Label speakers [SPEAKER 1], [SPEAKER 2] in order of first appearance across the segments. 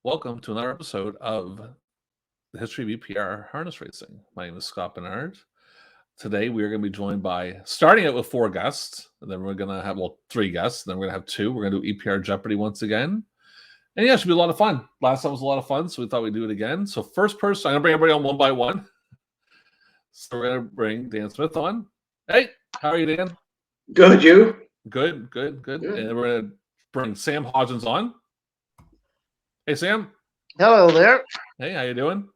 [SPEAKER 1] Welcome to another episode of the History of EPR Harness Racing. My name is Scott Bernard. Today we are going to be joined by, starting out with 4 guests, and then we're going to have, 3 guests, and then we're going to have 2. We're going to do EPR Jeopardy once again. And yeah, it should be a lot of fun. Last time was a lot of fun, so we thought we'd do it again. So first person, I'm going to bring everybody on one by one. So we're going to bring Dan Smith on. Hey, how are you, Dan?
[SPEAKER 2] Good, you?
[SPEAKER 1] Good. And we're going to bring Sam Hodgins on. Hey, Sam.
[SPEAKER 3] Hello there.
[SPEAKER 1] Hey, how you doing?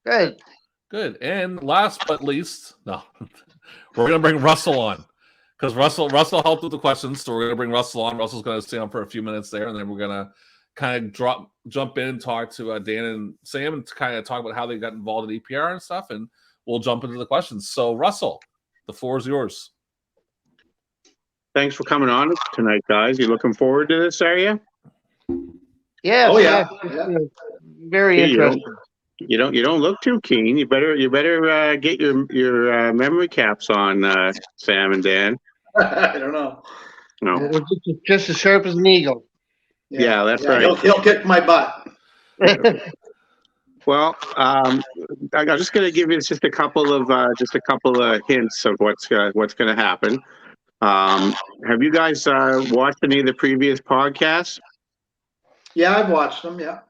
[SPEAKER 3] Good.
[SPEAKER 1] And last but least, we're going to bring Russell on because Russell helped with the questions. So we're going to bring Russell on. Russell's going to stay on for a few minutes there, and then we're going to kind of jump in and talk to Dan and Sam and kind of talk about how they got involved in EPR and stuff, and we'll jump into the questions. So, Russell, the floor is yours.
[SPEAKER 4] Thanks for coming on tonight, guys. You looking forward to this, are you?
[SPEAKER 3] Yes,
[SPEAKER 2] Oh, yeah.
[SPEAKER 3] Very interesting.
[SPEAKER 4] You don't look too keen. You better get your memory caps on, Sam and Dan.
[SPEAKER 2] I don't know.
[SPEAKER 4] No.
[SPEAKER 3] It's just as sharp as an eagle.
[SPEAKER 4] Yeah, that's right.
[SPEAKER 2] He'll kick my butt.
[SPEAKER 4] Well, I'm just going to give you just a couple of hints of what's going to happen. Have you guys watched any of the previous podcasts?
[SPEAKER 2] Yeah, I've watched them. Yeah.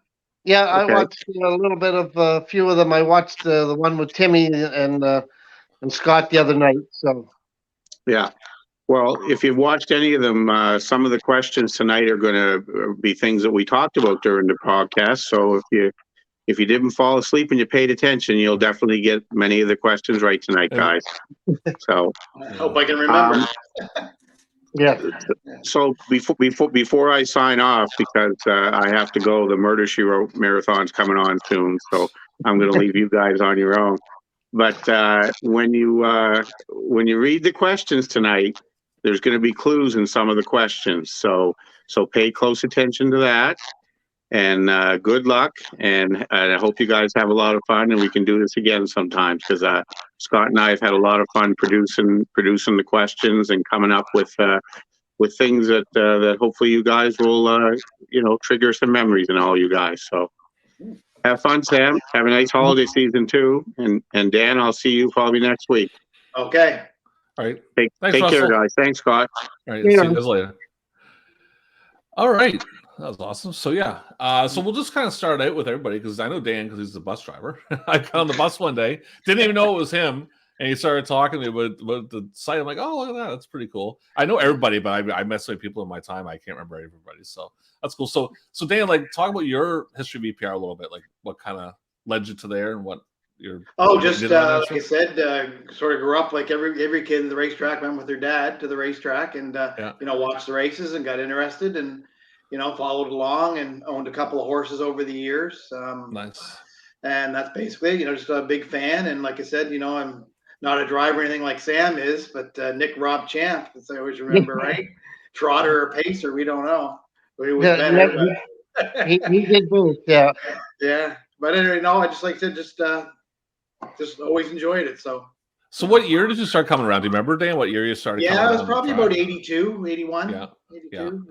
[SPEAKER 3] Yeah,
[SPEAKER 4] Okay.
[SPEAKER 3] I watched a little bit of a few of them. I watched the one with Timmy and Scott the other night. So
[SPEAKER 4] Yeah. Well, if you've watched any of them, some of the questions tonight are going to be things that we talked about during the podcast. So if you didn't fall asleep and you paid attention, you'll definitely get many of the questions right tonight, guys. So
[SPEAKER 2] I hope I can remember.
[SPEAKER 3] yeah,
[SPEAKER 4] so before I sign off, because I have to go, the Murder She Wrote marathon's coming on soon, so I'm going to leave you guys on your own. But when you read the questions tonight, there's going to be clues in some of the questions, so pay close attention to that. And good luck, and I hope you guys have a lot of fun, and we can do this again sometimes, because Scott and I have had a lot of fun producing the questions and coming up with things that hopefully you guys will trigger some memories in all you guys. So have fun, Sam. Have a nice holiday season too, and Dan, I'll see you probably next week.
[SPEAKER 2] Okay.
[SPEAKER 1] All right.
[SPEAKER 4] Take care, guys. Thanks, Scott.
[SPEAKER 1] All right. See you guys later. All right. That was awesome. So yeah, so we'll just kind of start out with everybody, because I know Dan because he's the bus driver. I got on the bus one day, didn't even know it was him, and he started talking to me about the site. I'm like, oh, look at that, that's pretty cool. I know everybody, but I mess with people in my time. I can't remember everybody, so that's cool. So Dan, like, talk about your history of EPR a little bit, like what kind of led you to there and what your
[SPEAKER 2] Just like I said, sort of grew up like every kid in the racetrack, went with their dad to the racetrack, and watched the races and got interested and. Followed along and owned a couple of horses over the years.
[SPEAKER 1] Nice.
[SPEAKER 2] And that's basically, just a big fan. And like I said, I'm not a driver or anything like Sam is, but Nick Rob Champ, as I always remember, right? Trotter or pacer, we don't know. But it was better.
[SPEAKER 3] he did both. Yeah.
[SPEAKER 2] Yeah. But anyway, I just like to just always enjoyed it.
[SPEAKER 1] So what year did you start coming around? Do you remember, Dan, what year you started?
[SPEAKER 2] Yeah, it was probably about 82, 81.
[SPEAKER 1] Yeah.
[SPEAKER 2] 82,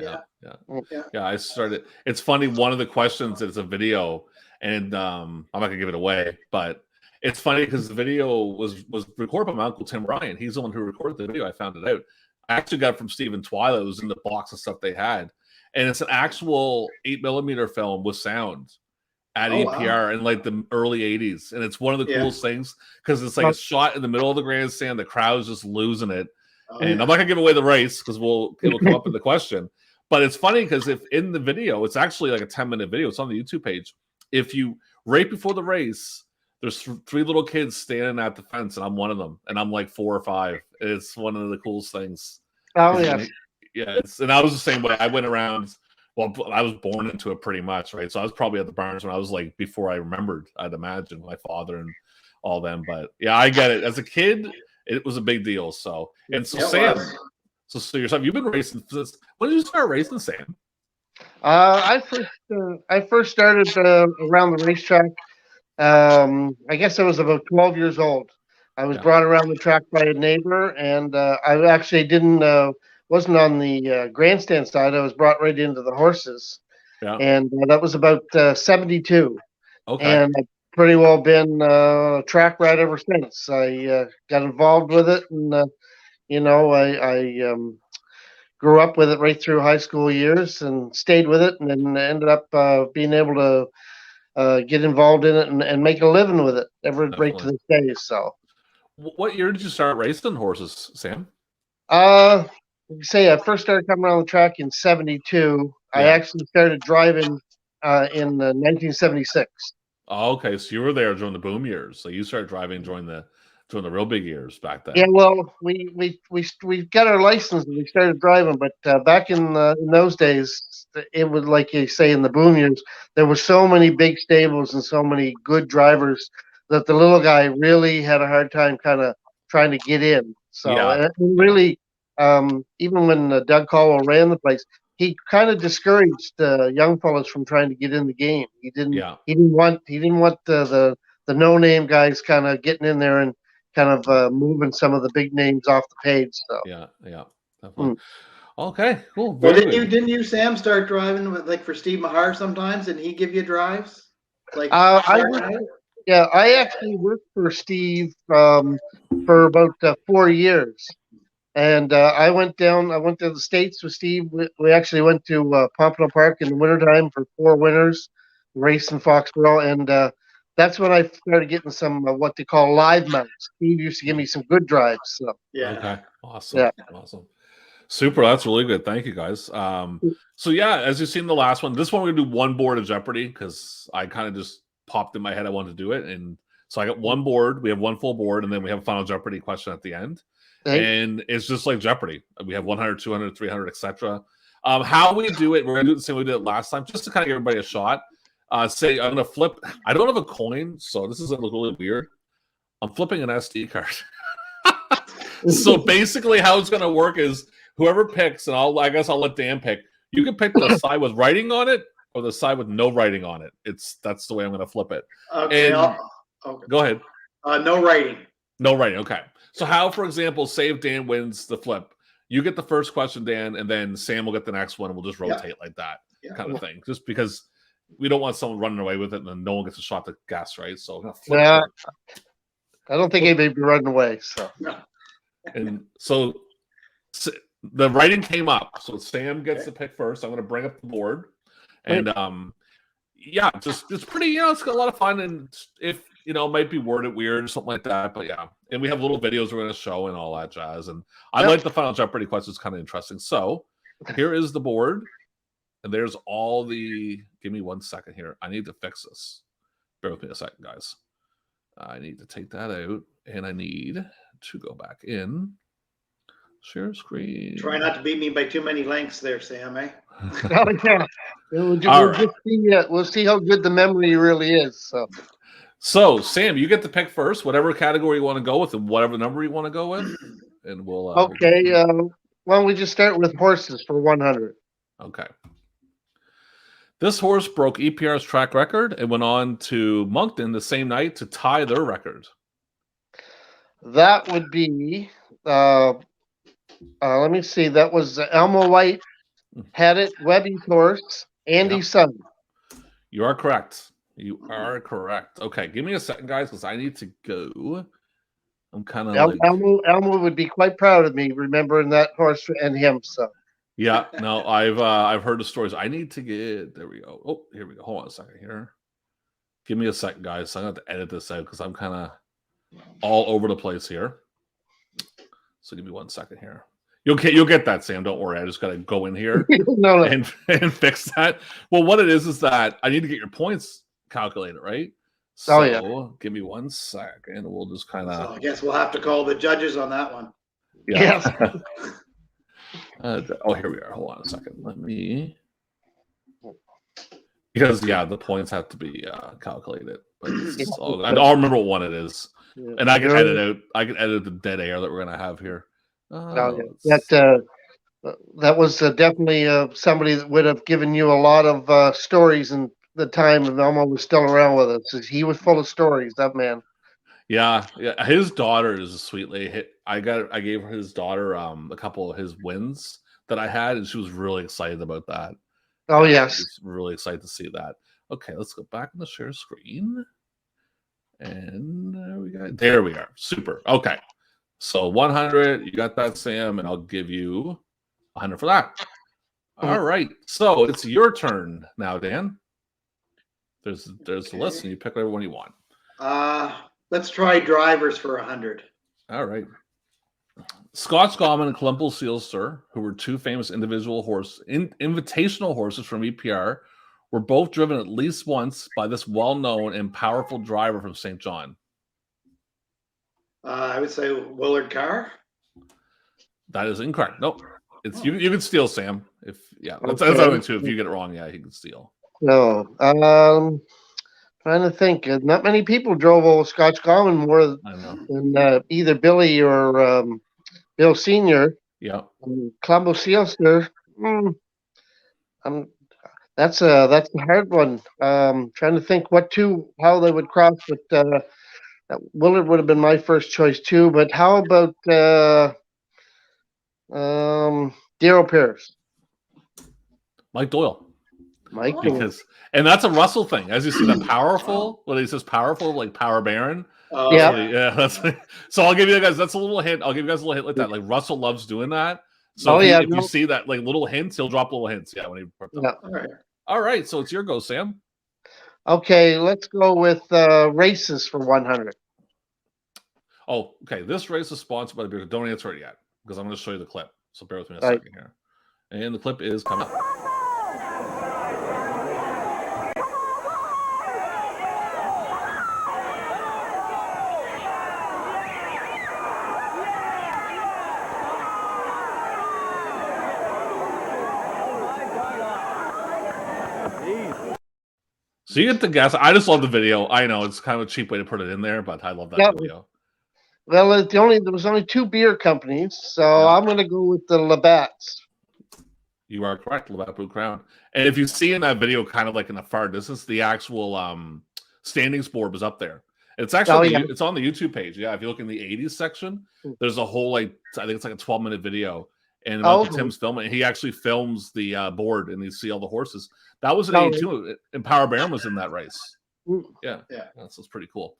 [SPEAKER 1] Yeah, I started. It's funny. One of the questions is a video, and I'm not gonna give it away, but it's funny because the video was recorded by my uncle Tim Ryan. He's the one who recorded the video. I found it out. I actually got it from Stephen Twyla. It was in the box of stuff they had, and it's an actual 8mm film with sound at EPR in like the early 80s, and it's one of the coolest things because it's like a shot in the middle of the grandstand. The crowd's just losing it. I'm not gonna give away the race because it'll come up in the question. But it's funny because if in the video, it's actually like a 10-minute video. It's on the YouTube page. If you right before the race, there's 3 little kids standing at the fence, and I'm one of them, and I'm like 4 or 5. It's one of the coolest things.
[SPEAKER 3] Oh yeah,
[SPEAKER 1] yeah. And I was the same way. I went around. Well, I was born into it pretty much, right? So I was probably at the barns when I was like before I remembered. I'd imagine my father and all them. But yeah, I get it. As a kid, it was a big deal. So Sam, so yourself, you've been racing since when did you start racing, Sam?
[SPEAKER 3] I first started around the racetrack. I guess I was about 12 years old. I was brought around the track by a neighbor, and I actually wasn't on the grandstand side. I was brought right into the horses. and that was about 72.
[SPEAKER 1] Okay.
[SPEAKER 3] And I've pretty well been a track ride ever since. I got involved with it, and I grew up with it right through high school years, and stayed with it, and then ended up being able to get involved in it and make a living with it right to this day. So,
[SPEAKER 1] what year did you start racing horses, Sam?
[SPEAKER 3] Say I first started coming around the track in 72. I actually started driving in 1976.
[SPEAKER 1] Oh, okay, so you were there during the boom years. So you started driving during the real big years back then.
[SPEAKER 3] Yeah, well, we got our license and we started driving, but back in those days, it was like you say in the boom years, there were so many big stables and so many good drivers that the little guy really had a hard time kind of trying to get in. So and really, even when Doug Caldwell ran the place, he kind of discouraged young fellas from trying to get in the game. He didn't want the no name guys kind of getting in there and kind of moving some of the big names off the page. So
[SPEAKER 1] definitely. Okay, cool.
[SPEAKER 2] Well, didn't you, Sam, start driving with for Steve Mahar sometimes, and he give you drives?
[SPEAKER 3] I actually worked for Steve for about 4 years, and I went to the States with Steve. We actually went to Pompano Park in the wintertime for 4 winters, raced in Foxborough, and that's when I started getting some what they call live mounts. Steve used to give me some good drives. So.
[SPEAKER 2] Yeah.
[SPEAKER 1] Okay. Awesome. Yeah. Awesome. Super. That's really good. Thank you, guys. So yeah, as you've seen the last one, this one we're gonna do one board of Jeopardy because I kind of just popped in my head I wanted to do it, and so I got one board. We have one full board, and then we have a final Jeopardy question at the end. And it's just like Jeopardy. We have 100, 200, 300, etc. How we do it, we're gonna do it the same way we did it last time, just to kind of give everybody a shot. Say I'm gonna flip. I don't have a coin, so this is gonna look really weird. I'm flipping an SD card. So basically, how it's gonna work is whoever picks, and I guess I'll let Dan pick. You can pick the side with writing on it or the side with no writing on it. That's the way I'm gonna flip it.
[SPEAKER 2] Okay.
[SPEAKER 1] Go ahead.
[SPEAKER 2] No writing.
[SPEAKER 1] No writing. Okay. So how, for example, say if Dan wins the flip, you get the first question, Dan, and then Sam will get the next one, and we'll just rotate like that kind of thing. Just because we don't want someone running away with it, and then no one gets a shot to guess, right? So I'm gonna flip
[SPEAKER 3] I don't think anybody be running away. So
[SPEAKER 1] and so the writing came up. So Sam gets to pick first. I'm gonna bring up the board, and just pretty. It's got a lot of fun, and if it might be worded weird or something like that, but yeah. And we have little videos we're gonna show and all that jazz. And I like the final Jeopardy questions, kind of interesting. So here is the board. And there's all the. Give me 1 second here. I need to fix this. Bear with me a second, guys. I need to take that out, and I need to go back in. Share screen.
[SPEAKER 2] Try not to beat me by too many lengths, there, Sam. Eh?
[SPEAKER 3] We'll see how good the memory really is.
[SPEAKER 1] So Sam, you get to pick first, whatever category you want to go with, and whatever number you want to go with, and we'll.
[SPEAKER 3] Okay. Why don't we just start with horses for 100?
[SPEAKER 1] Okay. This horse broke EPR's track record and went on to Moncton the same night to tie their record.
[SPEAKER 3] That would be, let me see, that was Elmo White, had it, Webby's horse, Andy's son.
[SPEAKER 1] You are correct. You are correct. Okay, give me a second, guys, because I need to go. I'm kind of
[SPEAKER 3] Elmo would be quite proud of me remembering that horse and him, so.
[SPEAKER 1] Yeah, no, I've heard the stories. I need to get there. We go. Oh, here we go. Hold on a second here. Give me a second, guys. I'm gonna have to edit this out because I'm kind of all over the place here. So give me 1 second here. You'll get that, Sam. Don't worry. I just gotta go in here and fix that. Well, what it is that I need to get your points calculated, right? So give me 1 second. We'll just kind of.
[SPEAKER 2] So I guess we'll have to call the judges on that one.
[SPEAKER 1] Yeah. Here we are. Hold on a second. Let me, because the points have to be calculated. But I'll remember what one it is, and I can edit out. I can edit the dead air that we're gonna have here.
[SPEAKER 3] That was definitely somebody that would have given you a lot of stories in the time when Elmo was still around with us. He was full of stories. That man.
[SPEAKER 1] Yeah. His daughter is a sweet lady. I gave his daughter a couple of his wins that I had, and she was really excited about that.
[SPEAKER 3] Oh, yes.
[SPEAKER 1] He's really excited to see that. Okay, let's go back on the share screen. And there we are. Super. Okay. So 100, you got that, Sam, and I'll give you 100 for that. All right. So it's your turn now, Dan. There's the list, and you pick whatever one you want.
[SPEAKER 2] Let's try drivers for 100.
[SPEAKER 1] All right. Scotch Gallman and Columbo Sealster, who were two famous invitational horses from EPR, were both driven at least once by this well-known and powerful driver from St. John.
[SPEAKER 2] I would say Willard Carr.
[SPEAKER 1] That is incorrect. Nope. It's you can steal, Sam. That's other too. If you get it wrong, he can steal.
[SPEAKER 3] No. Trying to think. Not many people drove old Scotch Gallman more than either Billy or Bill Senior.
[SPEAKER 1] Yeah.
[SPEAKER 3] Columbo Sealster. That's a hard one. Trying to think how they would cross, but Willard would have been my first choice too. But how about Darryl Pierce?
[SPEAKER 1] Mike Doyle.
[SPEAKER 3] Because
[SPEAKER 1] and that's a Russell thing. As you see, that powerful, when he says powerful, like Power Baron. That's so I'll give you guys that's a little hint. I'll give you guys a little hint like that. Like Russell loves doing that. So if you see that like little hints, he'll drop little hints. Yeah, when he All right, so it's your go, Sam.
[SPEAKER 3] Okay, let's go with races for 100.
[SPEAKER 1] Oh, okay. This race is sponsored by the beer. Don't answer it yet because I'm going to show you the clip. So bear with me a second here. And the clip is coming up. So you get the guess. I just love the video. I know it's kind of a cheap way to put it in there, but I love that video.
[SPEAKER 3] Well, there was only two beer companies, so I'm going to go with the Labatt's.
[SPEAKER 1] You are correct, Labatt Blue Crown. And if you see in that video, kind of like in the far distance, the actual standings board was up there. It's actually it's on the YouTube page. Yeah, if you look in the 80s section, there's a whole I think it's like a 12-minute video. And Uncle Tim's filming. He actually films the board, and you see all the horses. That was an 82, and Power Baron was in that race. Yeah. That's pretty cool.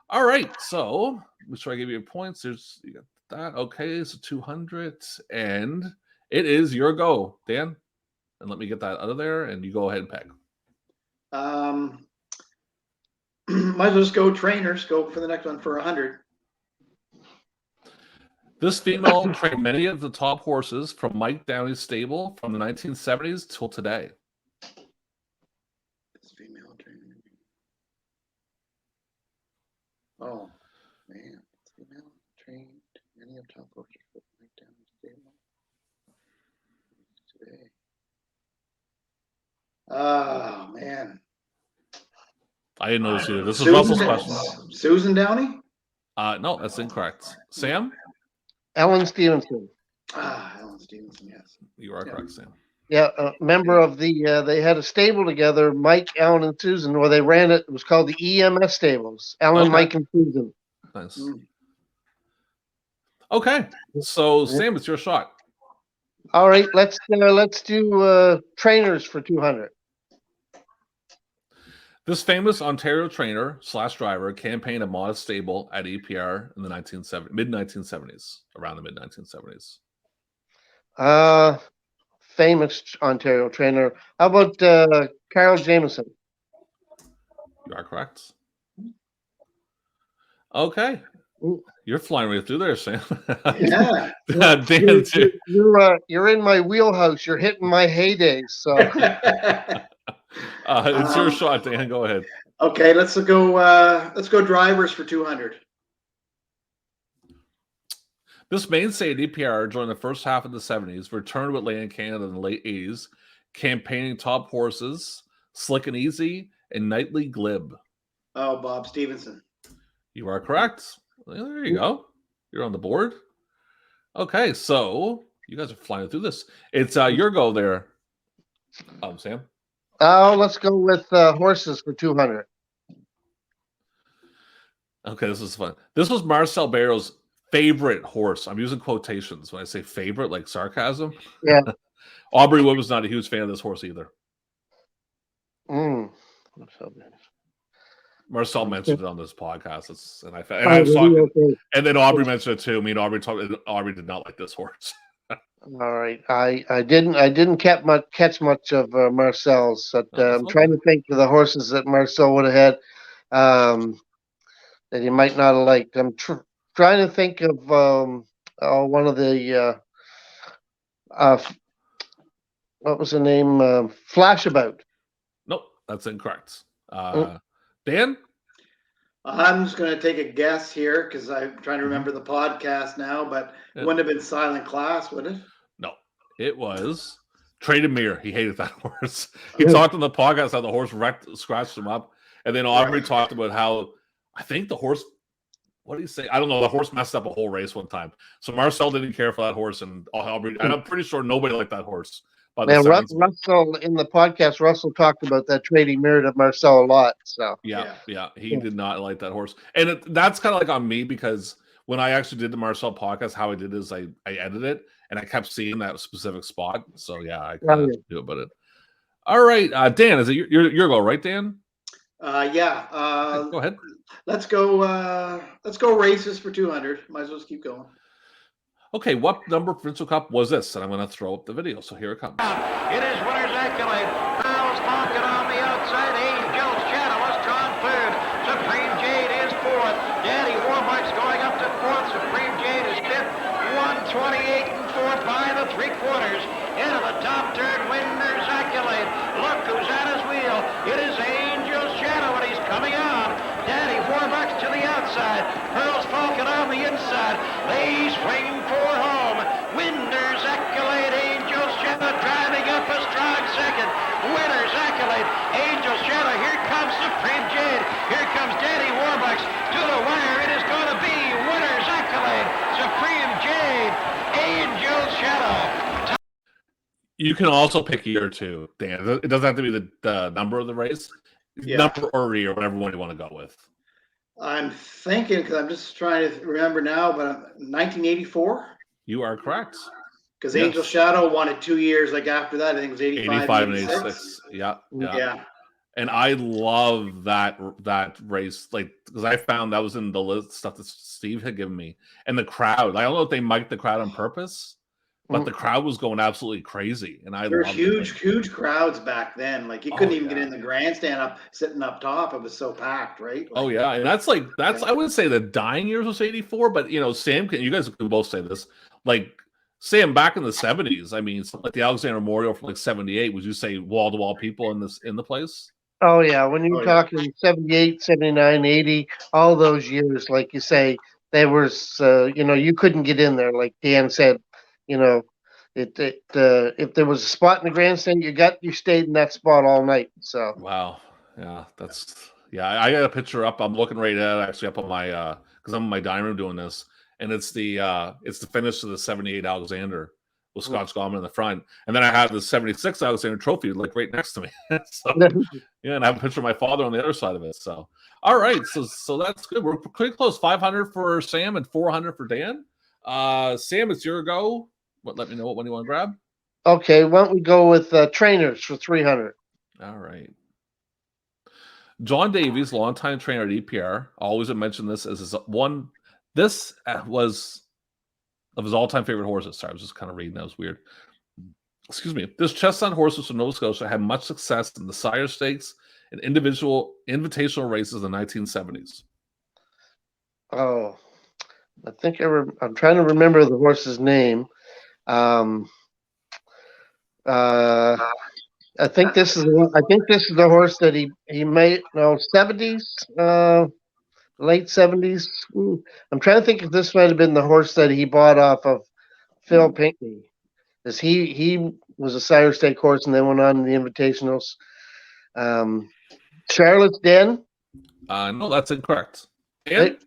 [SPEAKER 1] All right, so make sure I give you points. You got that. Okay, so 200, and it is your go, Dan. And let me get that out of there, and you go ahead and pick.
[SPEAKER 2] Might as well just go trainers. Go for the next one for 100.
[SPEAKER 1] This female trained many of the top horses from Mike Downey's stable from the 1970s till today.
[SPEAKER 2] This female trained. Oh, man. Female trained many of top horses from Mike Downey's stable today. Oh, man.
[SPEAKER 1] I didn't notice either. This is Russell's question.
[SPEAKER 2] Susan Downey?
[SPEAKER 1] No, that's incorrect. Sam?
[SPEAKER 3] Ellen Stevenson.
[SPEAKER 2] Ellen Stevenson, yes.
[SPEAKER 1] You are correct, Sam.
[SPEAKER 3] Yeah, a member of they had a stable together, Mike, Ellen, and Susan, or they ran it. It was called the EMS Stables. Ellen, Mike, and Susan.
[SPEAKER 1] Nice. Okay, so Sam, it's your shot.
[SPEAKER 3] All right, let's do trainers for 200.
[SPEAKER 1] This famous Ontario trainer / driver campaigned a modest stable at EPR in the mid-1970s, around the mid-1970s.
[SPEAKER 3] Famous Ontario trainer. How about Carl Jameson?
[SPEAKER 1] You are correct. Okay. You're flying right through there, Sam.
[SPEAKER 2] Yeah.
[SPEAKER 1] Dan, too.
[SPEAKER 3] You're in my wheelhouse. You're hitting my heydays. So.
[SPEAKER 1] It's your shot, Dan. Go ahead.
[SPEAKER 2] Okay, let's go drivers for 200.
[SPEAKER 1] This mainstay at EPR during the first half of the 70s returned to Atlantic Canada in the late 80s, campaigning top horses, Slick and Easy, and Nightly Glib.
[SPEAKER 2] Oh, Bob Stevenson.
[SPEAKER 1] You are correct. Well, there you go. You're on the board. Okay, so you guys are flying through this. It's your go there, Sam.
[SPEAKER 3] Let's go with horses for 200.
[SPEAKER 1] Okay, this is fun. This was Marcel Barrow's favorite horse. I'm using quotations when I say favorite, like sarcasm.
[SPEAKER 3] Yeah.
[SPEAKER 1] Aubrey Wood was not a huge fan of this horse either. Marcel mentioned it on this podcast, and then Aubrey mentioned it too. I mean, Aubrey did not like this horse.
[SPEAKER 3] All right, I didn't catch much of Marcel's, but I'm trying to think of the horses that Marcel would have had that he might not have liked. I'm trying to think of one of the what was the name? Flashabout.
[SPEAKER 1] Nope, that's incorrect. Dan?
[SPEAKER 2] I'm just going to take a guess here because I'm trying to remember the podcast now, but it wouldn't have been Silent Class, would it?
[SPEAKER 1] No, it was Traded Mirror. He hated that horse. He talked on the podcast how the horse scratched him up. And then Aubrey talked about how I think the horse, what did he say? I don't know. The horse messed up a whole race one time. So Marcel didn't care for that horse. And Aubrey, and I'm pretty sure nobody liked that horse.
[SPEAKER 3] Man, Russell in the podcast, Russell talked about that Trading Mirror to Marcel a lot. So
[SPEAKER 1] yeah, he did not like that horse, and that's kind of like on me because when I actually did the Marcel podcast, how I did is I edited it and I kept seeing that specific spot. So yeah, I kind of do about it. All right, Dan, is it your go, right, Dan?
[SPEAKER 2] Yeah.
[SPEAKER 1] Go ahead.
[SPEAKER 2] Let's go races for 200. Might as well just keep going.
[SPEAKER 1] Okay, what number Provincial Cup was this? And I'm going to throw up the video, so here it comes.
[SPEAKER 5] It is Winner's Accolade. Pearl's Pocket on the outside. Angel's Shadow is drawn third. Supreme Jade is fourth. Daddy Warbucks going up to fourth. Supreme Jade is fifth. 128 and 4 by the 3/4. Into the top turn, Winner's Accolade. Look who's at his wheel. It is Angel's Shadow, and he's coming on. Daddy Warbucks to the outside. Pearl's Falcon on the inside. They swing for home. Winner's Accolade. Angel's Shadow driving up a strong second. Winner's Accolade. Angel's Shadow. Here comes Supreme Jade. Here comes Daddy Warbucks to the wire. It is going to be Winner's Accolade. Supreme Jade. Angel's Shadow.
[SPEAKER 1] You can also pick a year or two, Dan. It doesn't have to be the number of the race. Number or year, whatever one you want to go with.
[SPEAKER 2] I'm thinking because I'm just trying to remember now, but 1984.
[SPEAKER 1] You are correct.
[SPEAKER 2] Because Angel Shadow won it 2 years. Like after that, I think it was 85
[SPEAKER 1] and
[SPEAKER 2] 86.
[SPEAKER 1] 86. Yeah. And I love that race, like because I found that was in the list stuff that Steve had given me, and the crowd. I don't know if they mic'd the crowd on purpose. But the crowd was going absolutely crazy, and
[SPEAKER 2] there were huge crowds back then. Like you couldn't even get in the grandstand sitting up top. It was so packed, right?
[SPEAKER 1] Like, and that's I wouldn't say the dying years was 84, but Sam, you guys can both say this. Like Sam, back in the 70s, I mean, like the Alexander Memorial from like 78. Would you say wall to wall people in the place?
[SPEAKER 3] Oh yeah, when you're talking 78, 79, 80, all those years, like you say, there was you couldn't get in there. Like Dan said. If there was a spot in the grandstand, you stayed in that spot all night. So
[SPEAKER 1] wow, yeah, I got a picture up. I'm looking right at it, actually up on my because I'm in my dining room doing this, and it's the finish of the 78 Alexander with Scotch Gorman in the front, and then I have the 76 Alexander trophy like right next to me. So and I have a picture of my father on the other side of it. So all right, so that's good. We're pretty close. 500 for Sam and 400 for Dan. Sam, it's your go. Let me know what one you want to grab.
[SPEAKER 3] Okay, why don't we go with trainers for 300?
[SPEAKER 1] All right. John Davies, longtime trainer at EPR, always mentioned this as one. This was of his all-time favorite horses. Sorry, I was just kind of reading. That was weird. Excuse me. This chestnut horses from Nova Scotia had much success in the Sire Stakes and individual invitational races in the 1970s.
[SPEAKER 3] Oh, I think I'm trying to remember the horse's name. I think this is the horse that he made 70s, late 70s. I'm trying to think if this might have been the horse that he bought off of Phil Pinckney, because he was a Sire Stake horse and then went on in the invitationals. Charlotte's Den.
[SPEAKER 1] No, that's incorrect.
[SPEAKER 3] And?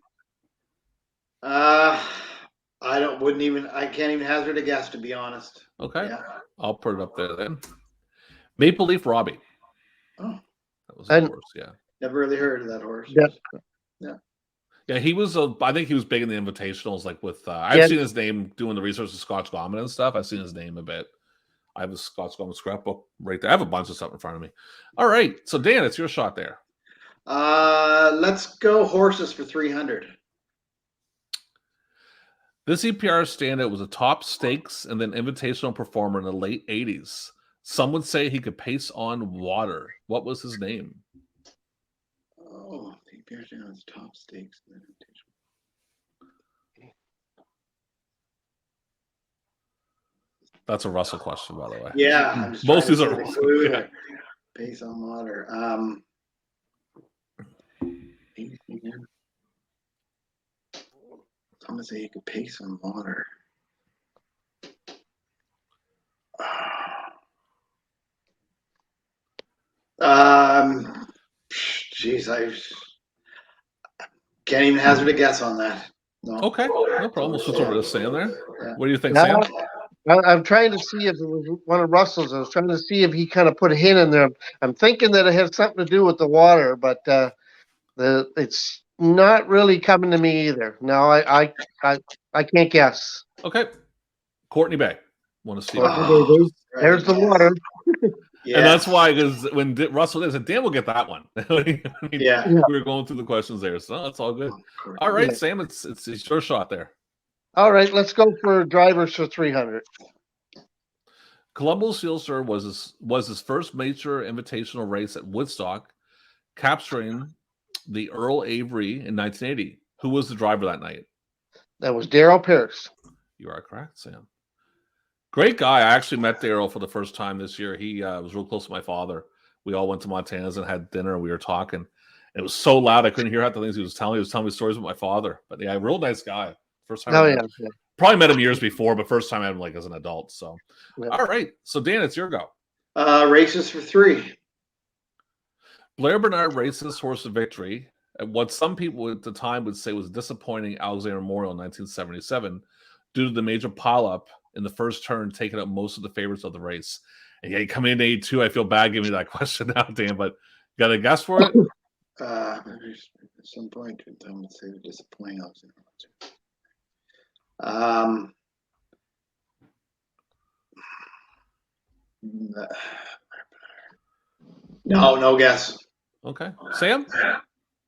[SPEAKER 2] I can't even hazard a guess, to be honest.
[SPEAKER 1] Okay. Yeah. I'll put it up there then. Maple Leaf Robbie.
[SPEAKER 2] Oh.
[SPEAKER 1] That was a horse, yeah.
[SPEAKER 2] Never really heard of that horse.
[SPEAKER 3] Yeah.
[SPEAKER 1] Yeah, he was I think he was big in the invitationals, like with I've seen his name doing the research with Scotch Gorman and stuff. I've seen his name a bit I have a Scott's Gum scrapbook right there. I have a bunch of stuff in front of me. All right. So, Dan, it's your shot there.
[SPEAKER 2] Let's go horses for 300.
[SPEAKER 1] This EPR standout was a top stakes and then invitational performer in the late 80s. Some would say he could pace on water. What was his name?
[SPEAKER 2] Oh, the EPR standout was top stakes and then invitational.
[SPEAKER 1] That's a Russell question, by the way.
[SPEAKER 2] Yeah,
[SPEAKER 1] most of these are
[SPEAKER 2] Russell. Pace on water. I'm gonna say he could pace on water. Geez, I can't even hazard a guess on that. No.
[SPEAKER 1] Okay, no problem. We'll switch over to Sam there.
[SPEAKER 2] Yeah.
[SPEAKER 1] What do you think, Sam?
[SPEAKER 3] I'm trying to see if it was one of Russell's. I was trying to see if he kind of put a hint in there. I'm thinking that it has something to do with the water, but it's not really coming to me either. No, I can't guess.
[SPEAKER 1] Okay, Courtney Bay. Want to see?
[SPEAKER 3] There's the water.
[SPEAKER 2] Yeah.
[SPEAKER 1] And that's why, because when Russell did, I said, Dan will get that one.
[SPEAKER 2] Yeah.
[SPEAKER 1] We were going through the questions there, so that's all good. All right, Sam, it's your shot there.
[SPEAKER 3] All right, let's go for drivers for 300.
[SPEAKER 1] Colombo Sealster was his first major invitational race at Woodstock, capturing the Earl Avery in 1980. Who was the driver that night?
[SPEAKER 3] That was Darrell Pierce.
[SPEAKER 1] You are correct, Sam. Great guy. I actually met Darrell for the first time this year. He was real close to my father. We all went to Montana's and had dinner. We were talking. It was so loud I couldn't hear half the things he was telling me. He was telling me stories with my father. But yeah, real nice guy. First time.
[SPEAKER 3] Yeah.
[SPEAKER 1] Probably met him years before, but first time I met him like as an adult. So,
[SPEAKER 3] yeah.
[SPEAKER 1] All right. So Dan, it's your go.
[SPEAKER 2] Races for 3.
[SPEAKER 1] Blair Bernard raced his horse to victory at what some people at the time would say was a disappointing Alexander Memorial in 1977 due to the major pileup in the first turn, taking up most of the favorites of the race. And yeah, coming into 82, I feel bad giving you that question now, Dan, but got a guess for it?
[SPEAKER 2] At some point, I would say the disappointing Alexander. No guess.
[SPEAKER 1] Okay, Sam.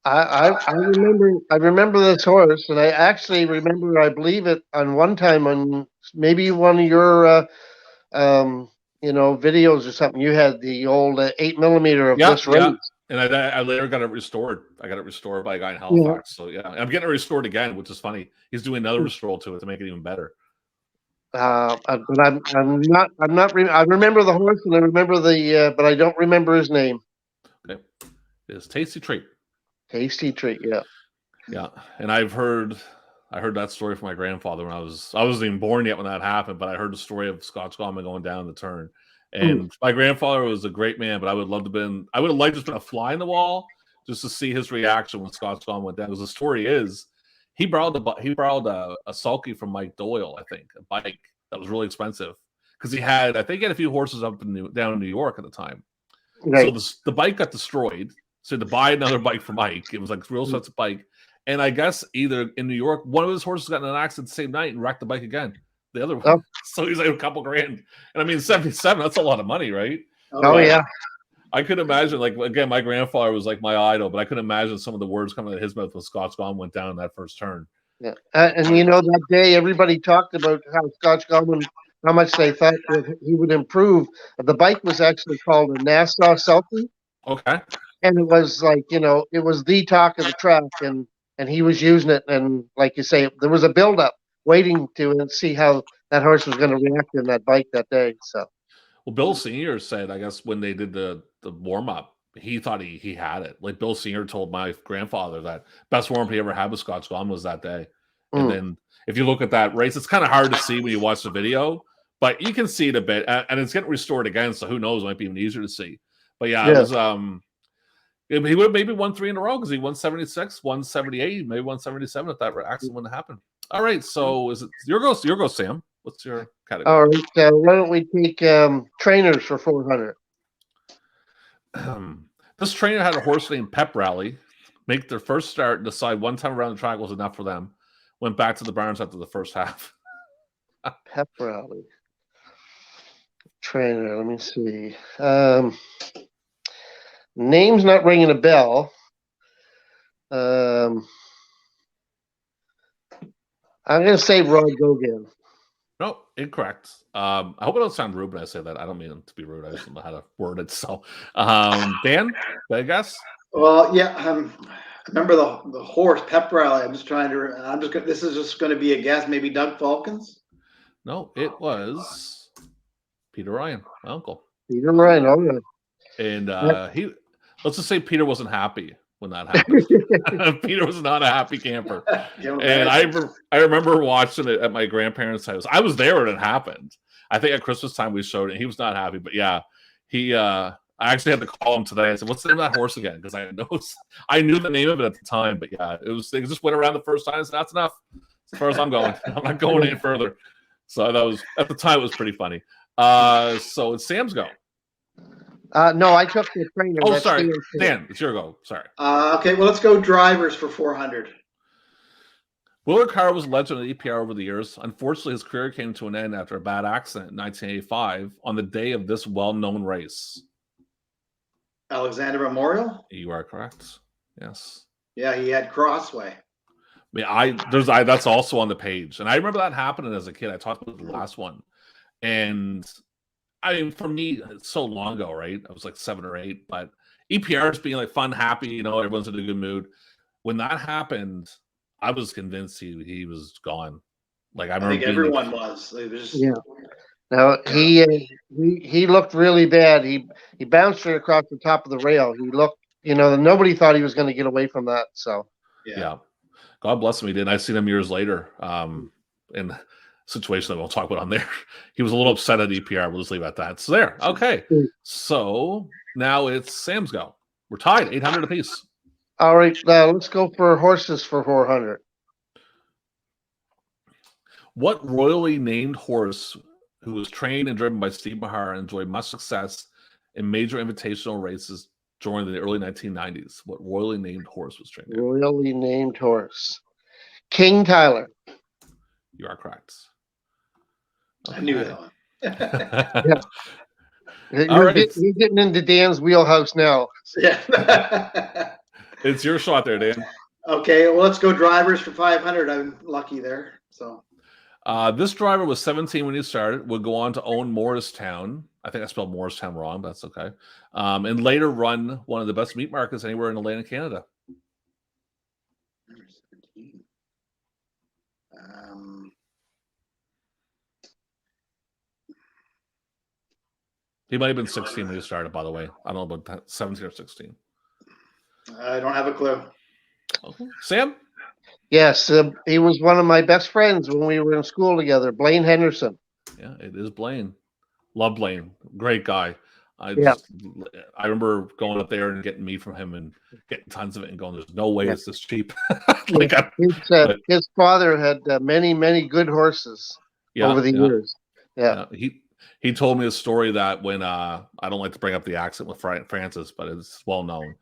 [SPEAKER 3] I remember this horse, and I actually remember, I believe it on one time on maybe one of your videos or something. You had the old 8mm of this race.
[SPEAKER 1] And I later got it restored. I got it restored by a guy in Halifax. So yeah, I'm getting it restored again, which is funny. He's doing another restore to it to make it even better.
[SPEAKER 3] But I remember the horse, and I remember but I don't remember his name.
[SPEAKER 1] Okay, it's Tasty Treat.
[SPEAKER 3] Tasty Treat, yeah.
[SPEAKER 1] Yeah, and I heard that story from my grandfather when I wasn't even born yet when that happened, but I heard the story of Scotch Gallman going down the turn. And my grandfather was a great man, but I would have liked to been a fly in the wall just to see his reaction when Scotch Gallman went down. Because the story is he borrowed a sulky from Mike Doyle, I think, a bike that was really expensive because he had a few horses down in New York at the time. Right. So the bike got destroyed. So he had to buy another bike for Mike. It was like a real expensive bike. And I guess either in New York, one of his horses got in an accident the same night and wrecked the bike again. The other one. So he's like a couple grand. And I mean, 77, that's a lot of money, right?
[SPEAKER 3] Oh, yeah.
[SPEAKER 1] I could imagine, like, again, my grandfather was like my idol, but I could imagine some of the words coming out of his mouth when Scotch Gallman went down in that first turn.
[SPEAKER 3] Yeah. And that day, everybody talked about how Scotch Gallman, how much they thought that he would improve. The bike was actually called a Nassau Selkie.
[SPEAKER 1] Okay.
[SPEAKER 3] And it was like, it was the talk of the track, and he was using it. And like you say, there was a buildup waiting to see how that horse was going to react in that bike that day. So,
[SPEAKER 1] well, Bill Senior said, I guess when they did the warm up, he thought he had it. Like Bill Senior told my grandfather that best warm up he ever had with Scotch Gallman was that day. And then if you look at that race, it's kind of hard to see when you watch the video, but you can see it a bit, and it's getting restored again. So who knows? It might be even easier to see. But yeah. It was he would have maybe won 3 in a row because he won 76, won 78, maybe won 77 if that accident wouldn't have happened. All right, so is it your go, Sam? What's your category?
[SPEAKER 3] All right, why don't we take trainers for 400?
[SPEAKER 1] This trainer had a horse named Pep Rally make their first start and decide one time around the track was enough for them. Went back to the barns after the first half.
[SPEAKER 3] Pep Rally. Trainer. Let me see. Name's not ringing a bell. I'm gonna say Rod Gogan.
[SPEAKER 1] No, incorrect. I hope I don't sound rude when I say that. I don't mean to be rude. I just don't know how to word it. So, Dan, I guess.
[SPEAKER 2] Well, yeah. I remember the horse pep rally. I'm just trying to. This is just going to be a guess. Maybe Doug Falcons.
[SPEAKER 1] No, it was Peter Ryan, my uncle.
[SPEAKER 3] Peter Ryan. Oh yeah.
[SPEAKER 1] And let's just say Peter wasn't happy when that happened. Peter was not a happy camper. And I remember watching it at my grandparents' house. I was there when it happened. I think at Christmas time we showed it. He was not happy, but yeah, I actually had to call him today. I said, "What's the name of that horse again?" Because I knew the name of it at the time, but yeah, they just went around the first time. I said, "That's enough as far as I'm going. I'm not going any further." So that was at the time it was pretty funny. So it's Sam's go.
[SPEAKER 3] No, I took the trainer.
[SPEAKER 1] Oh, sorry, Dan, it's your go. Sorry.
[SPEAKER 2] Okay, well, let's go drivers for 400.
[SPEAKER 1] Willard Carr was a legend at EPR over the years. Unfortunately, his career came to an end after a bad accident in 1985 on the day of this well-known race.
[SPEAKER 2] Alexander Memorial?
[SPEAKER 1] You are correct. Yes.
[SPEAKER 2] Yeah, he had Crossway.
[SPEAKER 1] I mean, that's also on the page. And I remember that happening as a kid. I talked about the last one. And I mean, for me, it's so long ago, right? I was like 7 or 8, but EPR's being like fun, happy, everyone's in a good mood. When that happened, I was convinced he was gone. Like I think
[SPEAKER 2] everyone was. It was just,
[SPEAKER 3] yeah. Now he looked really bad. He bounced it across the top of the rail. He looked, nobody thought he was going to get away from that. So
[SPEAKER 1] yeah. God bless him. He did. I seen him years later. In a situation that we'll talk about on there. He was a little upset at EPR. We'll just leave it at that. So there. Okay. So now it's Sam's go. We're tied, 800 apiece.
[SPEAKER 3] All right. Let's go for horses for 400.
[SPEAKER 1] What royally named horse who was trained and driven by Steve Mahar enjoyed much success in major invitational races during the early 1990s? What royally named horse was trained?
[SPEAKER 3] Royally named horse. King Tyler.
[SPEAKER 1] You are correct.
[SPEAKER 2] Okay. I knew that one.
[SPEAKER 3] Yeah. You're getting into Dan's wheelhouse now.
[SPEAKER 2] Yeah.
[SPEAKER 1] It's your shot there, Dan.
[SPEAKER 2] Okay, well, let's go drivers for 500. I'm lucky there. So
[SPEAKER 1] this driver was 17 when he started, would go on to own Morristown. I think I spelled Morristown wrong, but that's okay. And later run one of the best meat markets anywhere in Atlantic Canada. He might have been 16 when he started, by the way. I don't know about that, 17 or 16.
[SPEAKER 2] I don't have a clue.
[SPEAKER 1] Okay. Sam?
[SPEAKER 3] Yes, he was one of my best friends when we were in school together, Blaine Henderson.
[SPEAKER 1] Yeah, it is Blaine. Love Blaine. Great guy. I remember going up there and getting meat from him and getting tons of it and going, there's no way it's this cheap.
[SPEAKER 3] His father had many, many good horses over the years. Yeah.
[SPEAKER 1] He told me a story that when I don't like to bring up the accident with Francis, but it's well known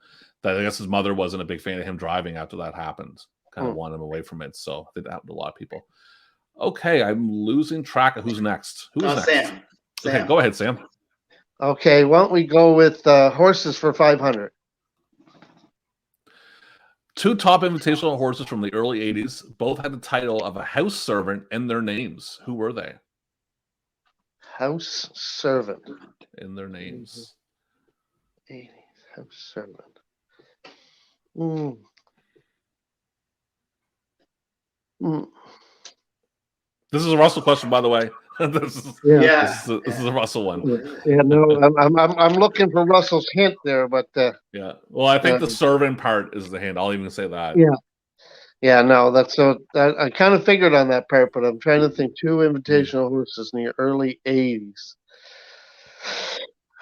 [SPEAKER 1] that I guess his mother wasn't a big fan of him driving after that happened. Kind of wanted him away from it. So I think that happened to a lot of people. Okay, I'm losing track of who's next. Who's next?
[SPEAKER 2] Sam.
[SPEAKER 1] Okay, go ahead, Sam.
[SPEAKER 3] Okay, why don't we go with horses for 500?
[SPEAKER 1] Two top invitational horses from the early 80s both had the title of a house servant in their names. Who were they?
[SPEAKER 3] House servant.
[SPEAKER 1] In their names.
[SPEAKER 3] 80s, house servant.
[SPEAKER 1] This is a Russell question, by the way. This is a Russell one.
[SPEAKER 3] Yeah, no, I'm looking for Russell's hint there, but
[SPEAKER 1] yeah. Well, I think the servant part is the hint. I'll even say that.
[SPEAKER 3] Yeah, no, that's so. I kind of figured on that part, but I'm trying to think. Two invitational horses in the early '80s.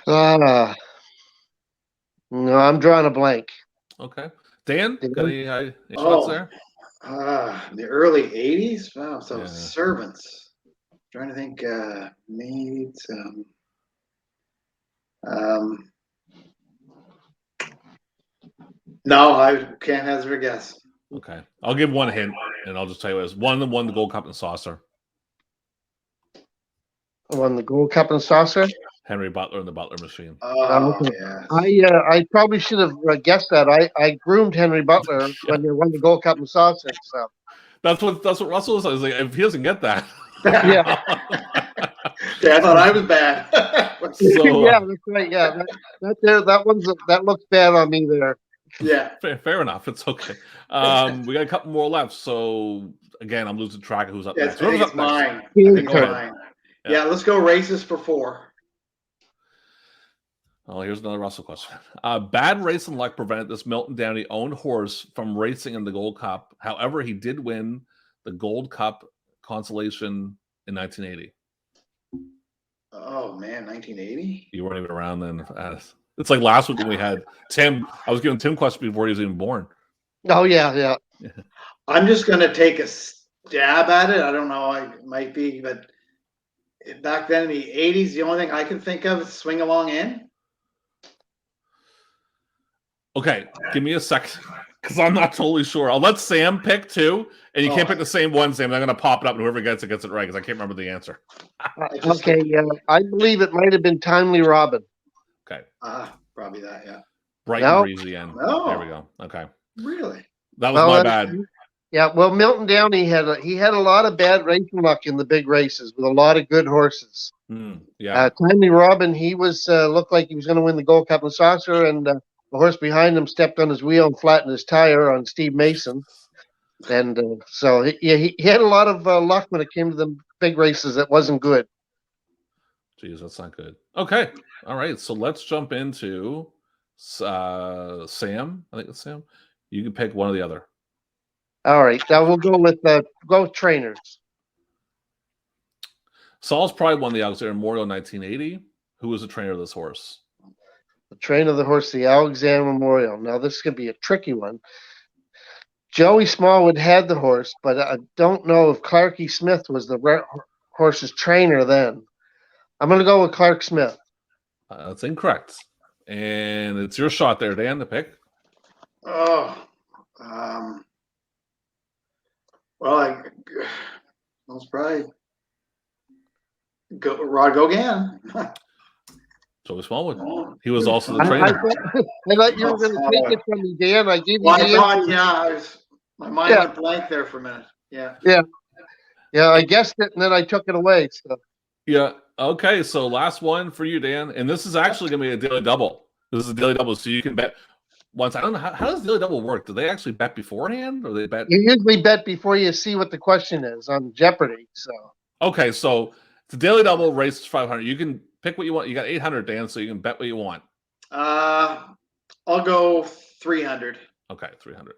[SPEAKER 3] No, I'm drawing a blank.
[SPEAKER 1] Okay, Dan, got any shots there?
[SPEAKER 2] The early '80s. Wow, so servants. I'm trying to think. Maids. No, I can't hazard a guess.
[SPEAKER 1] Okay, I'll give one hint, and I'll just tell you what it is. One that won the Gold Cup and Saucer.
[SPEAKER 3] Won the Gold Cup and Saucer?
[SPEAKER 1] Henry Butler and the Butler Machine.
[SPEAKER 2] Oh,
[SPEAKER 3] Okay.
[SPEAKER 2] yes.
[SPEAKER 3] I probably should have guessed that. I groomed Henry Butler when they won the Gold Cup in Sausage. So
[SPEAKER 1] That's what Russell was like. If he doesn't get that,
[SPEAKER 3] yeah,
[SPEAKER 2] Yeah, I thought I was bad.
[SPEAKER 1] So,
[SPEAKER 3] yeah, that's right. Yeah, that looks bad on me there.
[SPEAKER 2] Yeah.
[SPEAKER 1] fair enough. It's okay. We got a couple more left. So again, I'm losing track of who's up
[SPEAKER 2] Yes,
[SPEAKER 1] next.
[SPEAKER 2] I think
[SPEAKER 1] Whoever's
[SPEAKER 2] it's
[SPEAKER 1] up next.
[SPEAKER 2] mine. I
[SPEAKER 3] Go
[SPEAKER 2] think it's
[SPEAKER 1] ahead.
[SPEAKER 2] mine.
[SPEAKER 1] Yeah.
[SPEAKER 2] Yeah, let's go races for 4.
[SPEAKER 1] Oh, here's another Russell question. Bad racing luck prevented this Milton Downey owned horse from racing in the Gold Cup. However, he did win the Gold Cup consolation in 1980.
[SPEAKER 2] Oh man, 1980.
[SPEAKER 1] You weren't even around then. It's like last week when we had Tim. I was giving Tim questions before he was even born.
[SPEAKER 3] Oh yeah.
[SPEAKER 2] I'm just gonna take a stab at it. I don't know. It might be, but back then in the 80s, the only thing I can think of is Swing Along In.
[SPEAKER 1] Okay, give me a second because I'm not totally sure. I'll let Sam pick too, and you can't pick the same one, Sam. I'm going to pop it up, and whoever gets it right because I can't remember the answer.
[SPEAKER 3] Okay, I believe it might have been Timely Robin.
[SPEAKER 1] Okay.
[SPEAKER 2] Probably that, yeah.
[SPEAKER 1] Bright
[SPEAKER 3] No.
[SPEAKER 1] and breezy end.
[SPEAKER 2] No.
[SPEAKER 1] There we go. Okay.
[SPEAKER 2] Really?
[SPEAKER 1] That was my bad.
[SPEAKER 3] Yeah, well, Milton Downey had a lot of bad racing luck in the big races with a lot of good horses.
[SPEAKER 1] Yeah.
[SPEAKER 3] Timely Robin, he was looked like he was going to win the Gold Cup and Saucer, and the horse behind him stepped on his wheel and flattened his tire on Steve Mason. And so he had a lot of luck when it came to the big races that wasn't good.
[SPEAKER 1] Jeez, that's not good. Okay. All right. So let's jump into Sam. I think it's Sam. You can pick one or the other.
[SPEAKER 3] All right. Now we'll go with trainers.
[SPEAKER 1] Saul's probably won the Alexander Memorial in 1980. Who was the trainer of this horse?
[SPEAKER 3] The trainer of the horse, the Alexander Memorial. Now this could be a tricky one. Joey Smallwood had the horse, but I don't know if Clarkie Smith was the horse's trainer then. I'm going to go with Clark Smith.
[SPEAKER 1] That's incorrect. And it's your shot there, Dan, to pick.
[SPEAKER 2] Oh, well, let's probably go Rod Gauguin.
[SPEAKER 1] Joey Smallwood. He was also the trainer.
[SPEAKER 3] I thought you were going to take it from me, Dan. I gave you
[SPEAKER 2] Well,
[SPEAKER 3] the
[SPEAKER 2] answer. My mind went blank there for a minute. Yeah.
[SPEAKER 3] I guessed it, and then I took it away. So.
[SPEAKER 1] Yeah. Okay. So last one for you, Dan. And this is actually going to be a daily double. This is a daily double, so you can bet once. I don't know how does daily double work. Do they actually bet beforehand, or they bet?
[SPEAKER 3] You usually bet before you see what the question is on Jeopardy. So.
[SPEAKER 1] Okay, so it's a daily double. Race 500. You can pick what you want. You got 800, Dan, so you can bet what you want.
[SPEAKER 2] I'll go 300.
[SPEAKER 1] Okay, 300.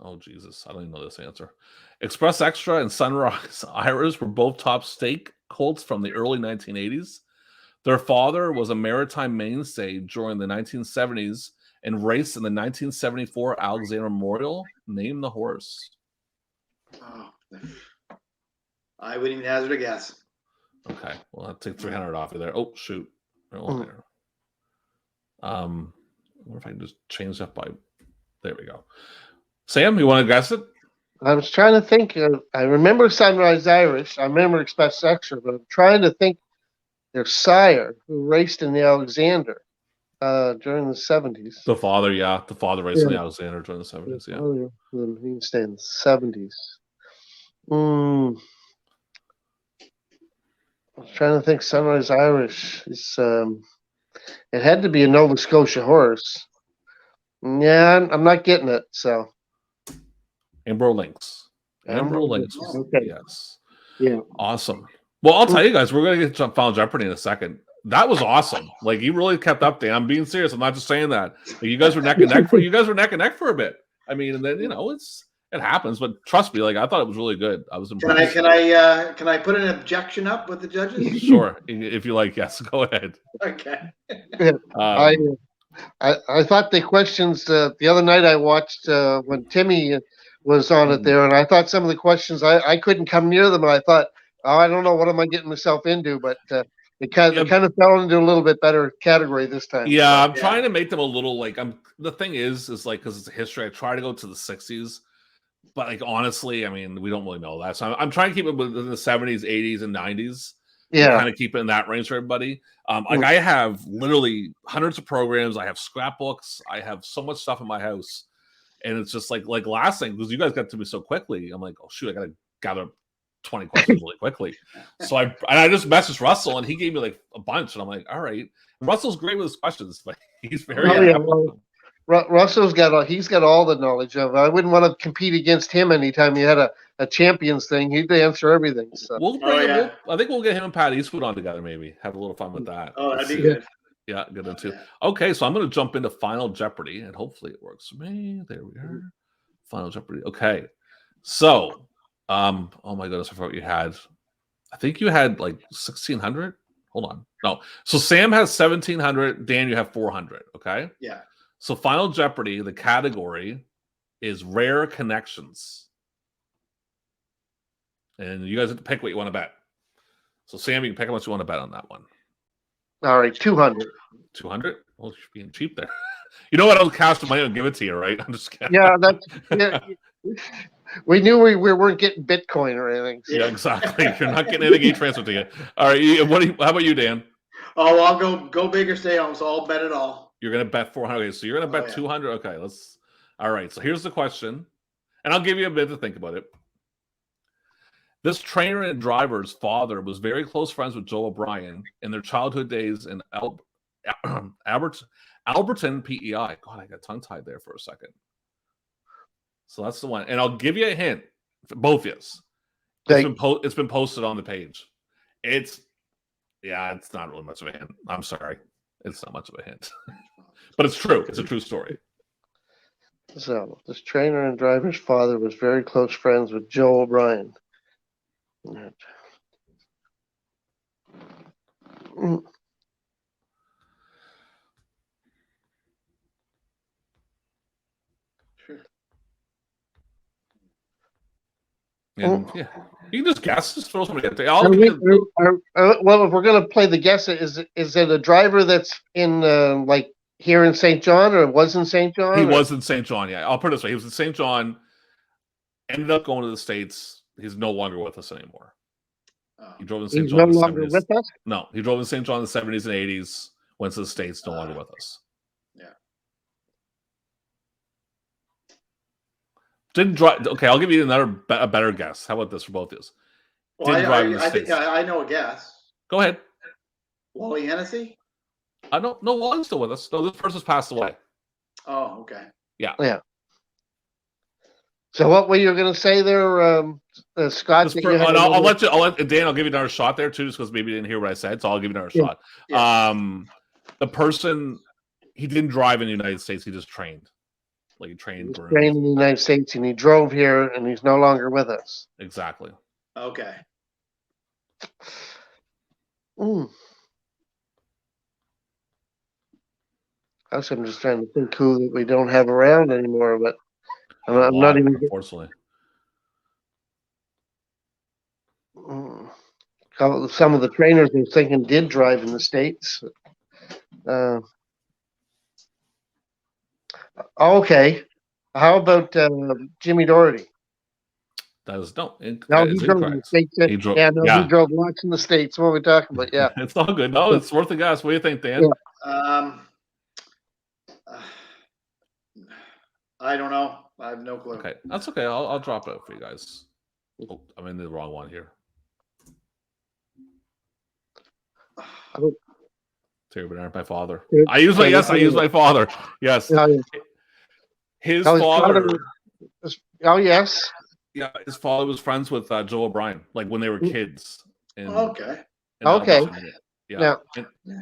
[SPEAKER 1] Oh, Jesus. I don't even know this answer. Express Extra and Sunrise Irish were both top stake colts from the early 1980s. Their father was a maritime mainstay during the 1970s and raced in the 1974 Alexander Memorial. Name the horse.
[SPEAKER 2] Oh, I wouldn't even hazard a guess.
[SPEAKER 1] Okay, well, I'll take 300 off of there. Oh, shoot. There. I wonder if I can just change that by... There we go. Sam, you want to guess it?
[SPEAKER 3] I was trying to think. I remember Sunrise Irish. I remember Express Extra, but I'm trying to think their sire who raced in the Alexander during the 70s.
[SPEAKER 1] The father, yeah. The father raced in the Alexander during the 70s, yeah.
[SPEAKER 3] He can stay in the 70s. I was trying to think Sunrise Irish. It had to be a Nova Scotia horse. Yeah, I'm not getting it, so.
[SPEAKER 1] Ambro Lynx. Ambro Lynx.
[SPEAKER 3] Okay.
[SPEAKER 1] Yes.
[SPEAKER 3] Yeah.
[SPEAKER 1] Awesome. Well, I'll tell you guys, we're going to get to Final Jeopardy in a second. That was awesome. Like, you really kept up, Dan. I'm being serious. I'm not just saying that. Like, you guys were neck and neck for a bit. I mean, and then, it happens, but trust me, like, I thought it was really good. I was impressed.
[SPEAKER 2] Can I put an objection up with the judges?
[SPEAKER 1] Sure. If you like, yes, go ahead.
[SPEAKER 2] Okay.
[SPEAKER 3] I thought the questions the other night I watched when Timmy was on it there, and I thought some of the questions I couldn't come near them, and I thought, I don't know what am I getting myself into, but it kind of fell into a little bit better category this time.
[SPEAKER 1] Yeah, I'm trying to make them a little like the thing is like because it's a history, I try to go to the 60s, but like honestly, I mean, we don't really know that, so I'm trying to keep it within the 70s, 80s, and 90s.
[SPEAKER 3] Yeah.
[SPEAKER 1] Kind of keep it in that range for everybody. Like I have literally hundreds of programs. I have scrapbooks. I have so much stuff in my house, and it's just like last thing, because you guys got to me so quickly. I'm like, oh shoot, I gotta gather 20 questions really quickly. So I just messaged Russell, and he gave me like a bunch, and I'm like, all right. Russell's great with his questions, but he's very.
[SPEAKER 3] Russell's he's got all the knowledge of it. I wouldn't want to compete against him anytime you had a champions thing. He'd answer everything. So.
[SPEAKER 1] We'll bring him. I think we'll get him and Pat Eastwood on together. Maybe have a little fun with that.
[SPEAKER 2] Oh, that'd be good.
[SPEAKER 1] Yeah, good one too. Okay, so I'm going to jump into Final Jeopardy, and hopefully it works for me. There we are. Final Jeopardy. Okay, so, oh my goodness, I forgot what you had. I think you had like 1,600. Hold on. No. So Sam has 1,700. Dan, you have 400. Okay.
[SPEAKER 2] Yeah.
[SPEAKER 1] So Final Jeopardy, the category is rare connections. And you guys have to pick what you want to bet. So Sam, you can pick how much you want to bet on that one.
[SPEAKER 3] All right, 200.
[SPEAKER 1] 200? Well, you're being cheap there. You know what? I'll cast money and give it to you, right? I'm just kidding.
[SPEAKER 3] Yeah, we knew we weren't getting Bitcoin or anything.
[SPEAKER 1] So. Yeah, exactly. You're not getting anything transferred to you. All right. How about you, Dan?
[SPEAKER 2] Oh, I'll go big or stay home, so I'll bet it all.
[SPEAKER 1] You're going to bet 400. Okay, so you're going to bet 200. Okay, all right. So here's the question, and I'll give you a bit to think about it. This trainer and driver's father was very close friends with Joe O'Brien in their childhood days in Alberton, PEI. God, I got tongue-tied there for a second. So that's the one. And I'll give you a hint. Both of us. It's been posted on the page. It's not really much of a hint. I'm sorry. It's not much of a hint. But it's true. It's a true story.
[SPEAKER 3] So, this trainer and driver's father was very close friends with Joe O'Brien.
[SPEAKER 1] And, yeah, you can just guess. Just throw somebody at the.
[SPEAKER 3] Well, if we're going to play the guess, is it a driver that's in like here in St. John, or was in St. John?
[SPEAKER 1] He was in St. John. Yeah, I'll put it this way: he was in St. John. Ended up going to the States. He's no longer with us anymore. He drove in St. John.
[SPEAKER 3] He's no longer with us?
[SPEAKER 1] No, he drove in St. John in the 70s and 80s. Went to the States. No longer with us.
[SPEAKER 2] Yeah.
[SPEAKER 1] Didn't drive. Okay, I'll give you a better guess. How about this for both of us?
[SPEAKER 2] Well, I think I know a guess.
[SPEAKER 1] Go ahead.
[SPEAKER 2] Wally Hennessy?
[SPEAKER 1] I don't know. Wally's still with us. No, this person's passed away.
[SPEAKER 2] Oh, okay.
[SPEAKER 1] Yeah.
[SPEAKER 3] Yeah. So what were you going to say there, Scott?
[SPEAKER 1] I'll let Dan. I'll give you another shot there too, just because maybe you didn't hear what I said. So I'll give you another shot. Yeah. The person, he didn't drive in the United States. He just trained. Like he trained
[SPEAKER 3] in the United States, and he drove here, and he's no longer with us.
[SPEAKER 1] Exactly.
[SPEAKER 2] Okay.
[SPEAKER 3] I'm just trying to think who that we don't have around anymore, but I'm not even.
[SPEAKER 1] Unfortunately.
[SPEAKER 3] Some of the trainers I was thinking did drive in the States. Okay. How about Jimmy Doherty?
[SPEAKER 1] That is no.
[SPEAKER 3] He drove in the States. He drove lots in the States. What are we talking about? Yeah.
[SPEAKER 1] It's all good. No, it's worth a guess. What do you think, Dan?
[SPEAKER 3] Yeah.
[SPEAKER 2] I don't know. I have no clue.
[SPEAKER 1] Okay, that's okay. I'll drop it for you guys. Oh, I'm in the wrong one here. Terry Bernard, my father. I use my father. Yes. His father.
[SPEAKER 3] Oh, yes.
[SPEAKER 1] Yeah, his father was friends with Joe O'Brien, like when they were kids.
[SPEAKER 2] Okay.
[SPEAKER 3] Yeah.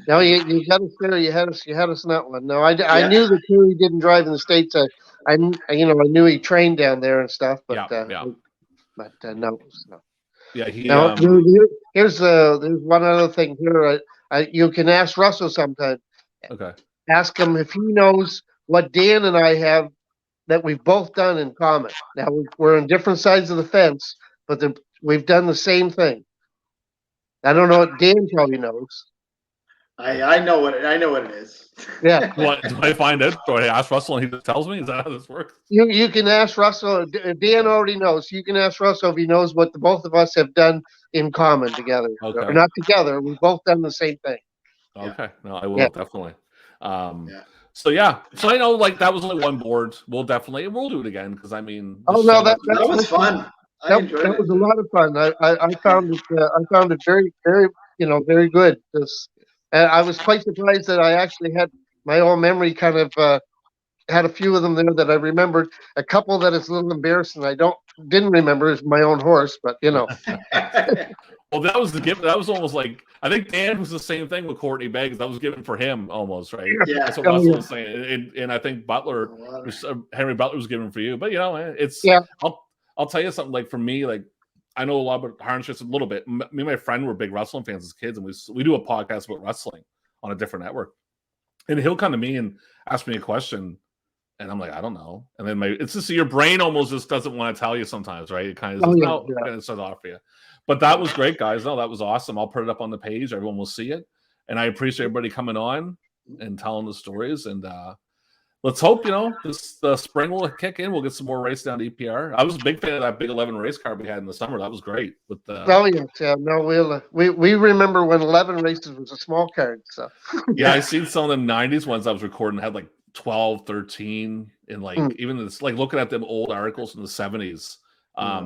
[SPEAKER 3] No, you got us there. You had us in that one. No, I knew that he didn't drive in the States. I knew he trained down there and stuff. But no.
[SPEAKER 1] Yeah,
[SPEAKER 3] there's one other thing here. You can ask Russell sometime.
[SPEAKER 1] Okay.
[SPEAKER 3] Ask him if he knows what Dan and I have that we've both done in common. Now we're on different sides of the fence, but we've done the same thing. I don't know what Dan probably knows.
[SPEAKER 2] I know what it is.
[SPEAKER 3] Yeah.
[SPEAKER 1] Do I find it? Do I ask Russell and he just tells me? Is that how this works?
[SPEAKER 3] You can ask Russell. Dan already knows. You can ask Russell if he knows what the both of us have done in common together,
[SPEAKER 1] Okay.
[SPEAKER 3] or not together. We've both done the same thing.
[SPEAKER 1] Okay. No, I will
[SPEAKER 3] Yeah.
[SPEAKER 1] definitely. So I know like that was only one board. We'll do it again because I mean.
[SPEAKER 3] Oh no, that
[SPEAKER 2] was fun. I enjoyed
[SPEAKER 3] that
[SPEAKER 2] it.
[SPEAKER 3] was a lot of fun. I found it very very very good. And I was quite surprised that I actually had my own memory kind of had a few of them there that I remembered. A couple that is a little embarrassing. Didn't remember is my own horse, but
[SPEAKER 1] Well, that was the gift. That was almost like I think Dan was the same thing with Courtney Beggs. That was given for him almost, right?
[SPEAKER 2] Yeah.
[SPEAKER 1] That's what Russell was saying, and I think Henry Butler was given for you. But it's I'll tell you something. Like for me, like I know a lot about harness a little bit. Me and my friend were big wrestling fans as kids, and we do a podcast about wrestling on a different network. And he'll come to me and ask me a question, and I'm like, I don't know. And then it's just your brain almost just doesn't want to tell you sometimes, right? It kind of kind of starts off for you. But that was great, guys. No, that was awesome. I'll put it up on the page. Everyone will see it. And I appreciate everybody coming on and telling the stories. And let's hope, the spring will kick in. We'll get some more race down to EPR. I was a big fan of that big 11 race car we had in the summer. That was great.
[SPEAKER 3] We remember when 11 races was a small card. So
[SPEAKER 1] I seen some of them 90s ones I was recording had like 12, 13, and like even this, like looking at them old articles in the 70s.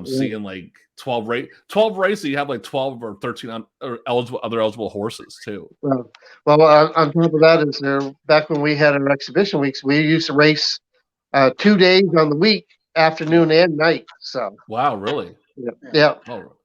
[SPEAKER 1] Seeing like 12 races, you have like 12 or 13 other eligible horses too.
[SPEAKER 3] Well, on top of that is there back when we had our exhibition weeks, we used to race 2 days on the week, afternoon and night. So
[SPEAKER 1] wow, really?
[SPEAKER 3] Yeah.
[SPEAKER 1] Oh,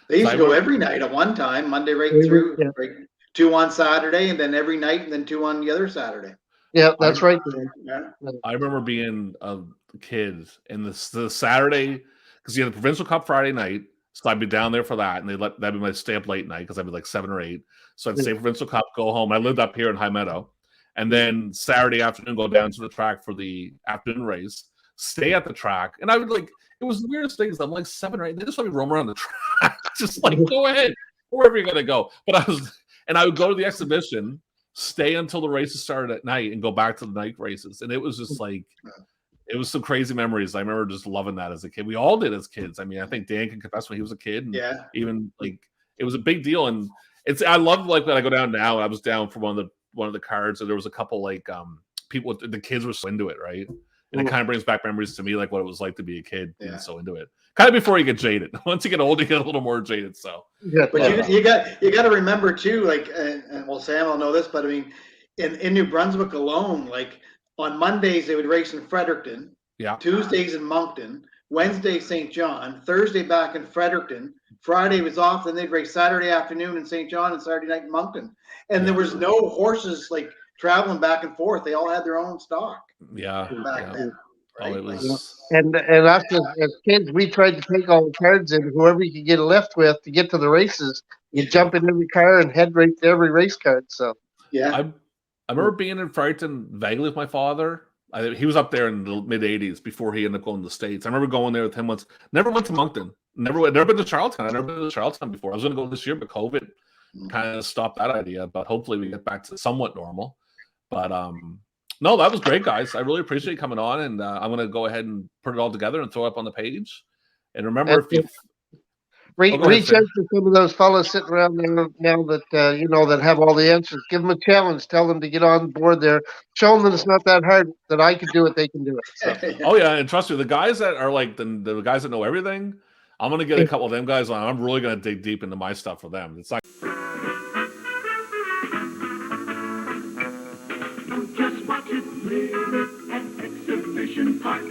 [SPEAKER 2] they used to go every night at one time, Monday right through, right, 2 on Saturday, and then every night, and then 2 on the other Saturday.
[SPEAKER 3] Yeah, that's right.
[SPEAKER 2] Yeah.
[SPEAKER 1] I remember being a kid and the Saturday. Because you had the Provincial Cup Friday night, so I'd be down there for that, and that'd be my stay up late night because I'd be like 7 or 8. So I'd stay Provincial Cup, go home. I lived up here in High Meadow, and then Saturday afternoon go down to the track for the afternoon race, stay at the track, and I would like it was the weirdest things. I'm like 7 or 8. They just let me roam around the track, just like go ahead wherever you're gonna go. But I would go to the exhibition, stay until the races started at night, and go back to the night races, and it was just like. It was some crazy memories. I remember just loving that as a kid. We all did as kids. I mean, I think Dan can confess when he was a kid. And even like it was a big deal. And I love like when I go down now. I was down for one of the cards, and there was a couple like people. The kids were so into it, right? And it kind of brings back memories to me, like what it was like to be a kid and so into it. Kind of before you get jaded. Once you get old, you get a little more jaded. So,
[SPEAKER 2] but you got to remember too, like, and well, Sam will know this, but I mean, in New Brunswick alone, like. On Mondays, they would race in Fredericton.
[SPEAKER 1] Yeah.
[SPEAKER 2] Tuesdays in Moncton. Wednesday, St. John. Thursday, back in Fredericton. Friday was off. Then they'd race Saturday afternoon in St. John and Saturday night in Moncton. And there was no horses like traveling back and forth. They all had their own stock.
[SPEAKER 1] Yeah.
[SPEAKER 2] Back then. Right?
[SPEAKER 1] Oh, it was.
[SPEAKER 3] And us as kids, we tried to take all the cards in. Whoever you could get a lift with to get to the races, you jump in every car and head right to every race card. So
[SPEAKER 1] I remember being in Fredericton vaguely with my father. He was up there in the mid '80s before he ended up going to the States. I remember going there with him once. Never went to Moncton. Never been to Charlottetown. I've never been to Charlottetown before. I was going to go this year, but COVID kind of stopped that idea. But hopefully we get back to somewhat normal. But no, that was great, guys. I really appreciate you coming on, and I'm going to go ahead and put it all together and throw it up on the page. And remember, if you
[SPEAKER 3] reach out to some of those fellows sitting around there now that that have all the answers. Give them a challenge. Tell them to get on board there. Show them that it's not that hard. That I can do it. They can do it. So.
[SPEAKER 1] Oh yeah, and trust me, the guys that are like the guys that know everything, I'm gonna get a couple of them guys on. I'm really gonna dig deep into my stuff for them. It's like.
[SPEAKER 6] Just watch it live at Exhibition Park.